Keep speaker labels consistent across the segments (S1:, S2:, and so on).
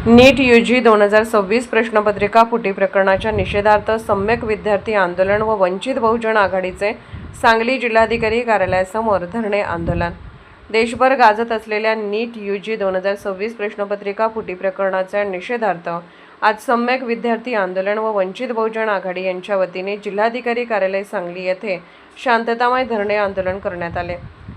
S1: नीट UG 2026 प्रश्नपत्रिका फुटी प्रकरणाच्या निषेधार्थ सम्यक विद्यार्थी आंदोलन व वंचित बहुजन आघाडीचे सांगली जिल्हाधिकारी कार्यालयासमोर धरणे आंदोलन। देशभर गाजत असलेल्या नीट यूजी 2026 प्रश्नपत्रिका फुटी प्रकरणाच्या निषेधार्थ आज सम्यक विद्यार्थी आंदोलन व वंचित बहुजन आघाडी यांच्या वतीने जिल्हाधिकारी कार्यालय सांगली येथे शांततामय धरणे आंदोलन करण्यात आले।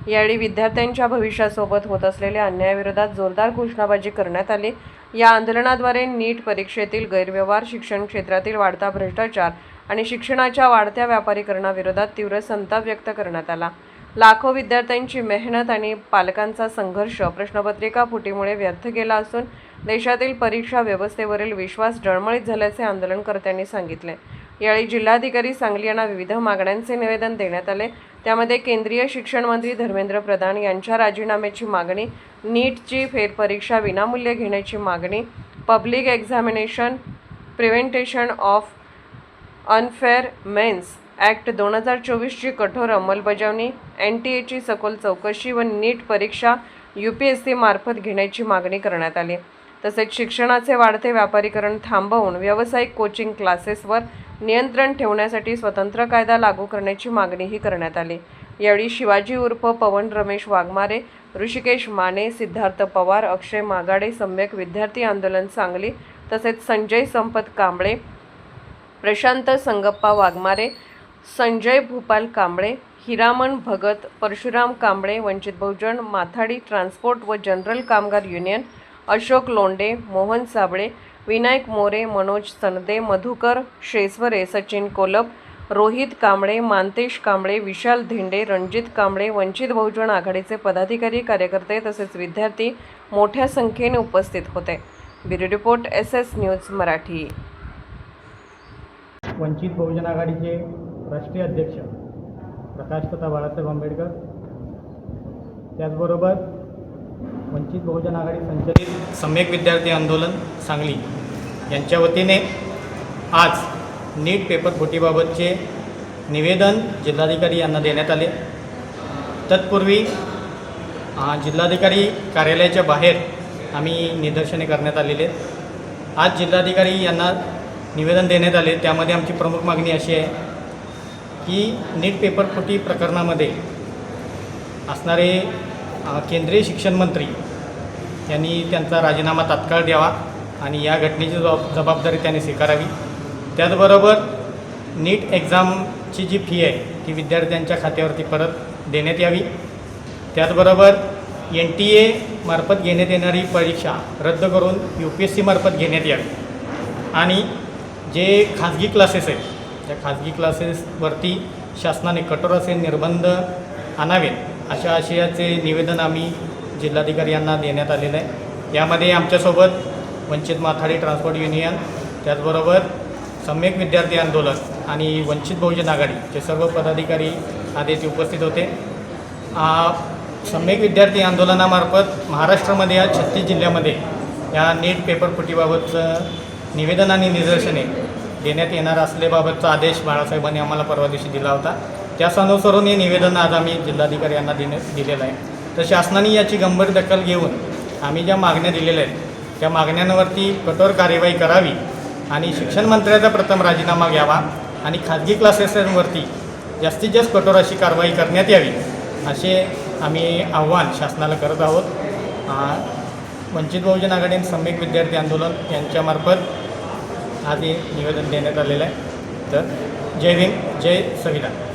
S1: यावेळी विद्यार्थ्यांच्या भविष्यासोबत होत असलेल्या अन्यायाविरोधात जोरदार घोषणाबाजी करण्यात आली। या आंदोलनाद्वारे नीट परीक्षेतील गैरव्यवहार, शिक्षण क्षेत्रातील वाढता भ्रष्टाचार आणि शिक्षणाच्या वाढत्या व्यापारीकरणाविरोधात तीव्र संताप व्यक्त करण्यात आला। लाखो विद्यार्थ्यांची मेहनत आणि पालकांचा संघर्ष प्रश्नपत्रिका फुटीमुळे व्यर्थ गेला असून देशातील परीक्षा व्यवस्थेवरील विश्वास डळमळीत झाल्याचे आंदोलनकर्त्यांनी सांगितले। यावेळी जिल्हाधिकारी सांगली यांना विविध मागण्यांचे निवेदन देण्यात आले। त्यामध्ये केंद्रीय शिक्षण मंत्री धर्मेंद्र प्रधान यांच्या राजीनाम्याची मागणी, नीटची फेरपरीक्षा विनामूल्य घेण्याची मागणी, public examination prevention of unfair means act 2024ची कठोर अंमलबजावणी, NTA ची सखोल चौकशी व नीट परीक्षा UPSC मार्फत घेण्याची मागणी करण्यात आली। तसेच शिक्षणाचे वाढते व्यापारीकरण थांबवून व्यावसायिक कोचिंग क्लासेसवर नियंत्रण ठेवण्यासाठी स्वतंत्र कायदा लागू करण्याची मागणीही करण्यात आली। यावेळी शिवाजी उर्फ पवन रमेश वाघमारे, ऋषिकेश माने, सिद्धार्थ पवार, अक्षय मागाडे, सम्यक विद्यार्थी आंदोलन सांगली, तसेच संजय संपत कांबळे, प्रशांत संगप्पा वाघमारे, संजय भूपाल कांबळे, हिरामण भगत, परशुराम कांबळे, वंचित बहुजन, माथाडी ट्रान्सपोर्ट व जनरल कामगार युनियन, अशोक लोंढे, मोहन साबळे, विनायक मोरे, मनोज सनदे, मधुकर शेसवरे, सचिन कोलप, रोहित कांबळे, मानतेश कांबळे, विशाल धेंडे, रणजित कांबळे, वंचित बहुजन आघाडीचे पदाधिकारी, कार्यकर्ते तसेच विद्यार्थी मोठ्या संख्येने उपस्थित होते। Bureau report SS news Marathi.
S2: Vanchit Bahujan आघाडीचे राष्ट्रीय अध्यक्ष प्रकाश तथा बाळासाहेब आंबेडकर, त्याचबरोबर वंचित बहुजन आघाडी संचलित सम्यक विद्यार्थी आंदोलन सांगली यांच्या वतीने आज नीट पेपर फुटीबाबतचे निवेदन जिल्हाधिकारी यांना देण्यात आले। तत्पूर्वी जिल्हाधिकारी कार्यालयाच्या बाहेर आम्ही निदर्शने करण्यात आलेले आहेत। आज जिल्हाधिकारी यांना निवेदन देण्यात आले, त्यामध्ये आमची प्रमुख मागणी अशी आहे की नीट पेपर फुटी प्रकरणामध्ये असणारे केंद्रीय शिक्षण मंत्री यांनी त्यांचा राजीनामा तात्काळ द्यावा आणि या घटनेची जबाबदारी त्यांनी स्वीकारावी। त्याचबरोबर नीट एक्झामची जी फी आहे ती विद्यार्थ्यांच्या खात्यावरती परत देण्यात यावी। त्याचबरोबर NTA मार्फत घेण्यात येणारी परीक्षा रद्द करून UPSC मार्फत घेण्यात यावी आणि जे खाजगी क्लासेस आहेत त्या खाजगी क्लासेसवरती शासनाने कठोर असे निर्बंध आणावेत अशा आशयाचे निवेदन आम्ही जिल्हाधिकारी यांना देण्यात आलेलं आहे। यामध्ये आमच्यासोबत वंचित माथाडी ट्रान्सपोर्ट युनियन, त्याचबरोबर सम्यक विद्यार्थी आंदोलन आणि वंचित बहुजन आघाडीचे सर्व पदाधिकारी आधी उपस्थित होते। सम्यक विद्यार्थी आंदोलनामार्फत महाराष्ट्रामध्ये या 36 जिल्ह्यामध्ये या नीट पेपर फुटीबाबतचं निवेदन आणि निदर्शने देण्यात येणार असल्याबाबतचा आदेश बाळासाहेबांनी आम्हाला परवा दिवशी दिला होता। त्यास अनुसरून हे निवेदन आज आम्ही जिल्हाधिकारी यांना दिलेलं आहे। तर शासनाने याची गंभीर दखल घेऊन आम्ही ज्या मागण्या दिलेल्या आहेत त्या मागण्यांवरती कठोर कार्यवाही करावी आणि शिक्षण मंत्र्याचा प्रथम राजीनामा घ्यावा आणि खाजगी क्लासेसवरती जास्तीत जास्त कठोर अशी कारवाई करण्यात यावी असे आम्ही आव्हान शासनाला करत आहोत। वंचित बहुजन आघाडी आणि सम्यक विद्यार्थी आंदोलन यांच्यामार्फत आज हे निवेदन देण्यात आलेलं आहे। तर जय भीम, जय संविधान।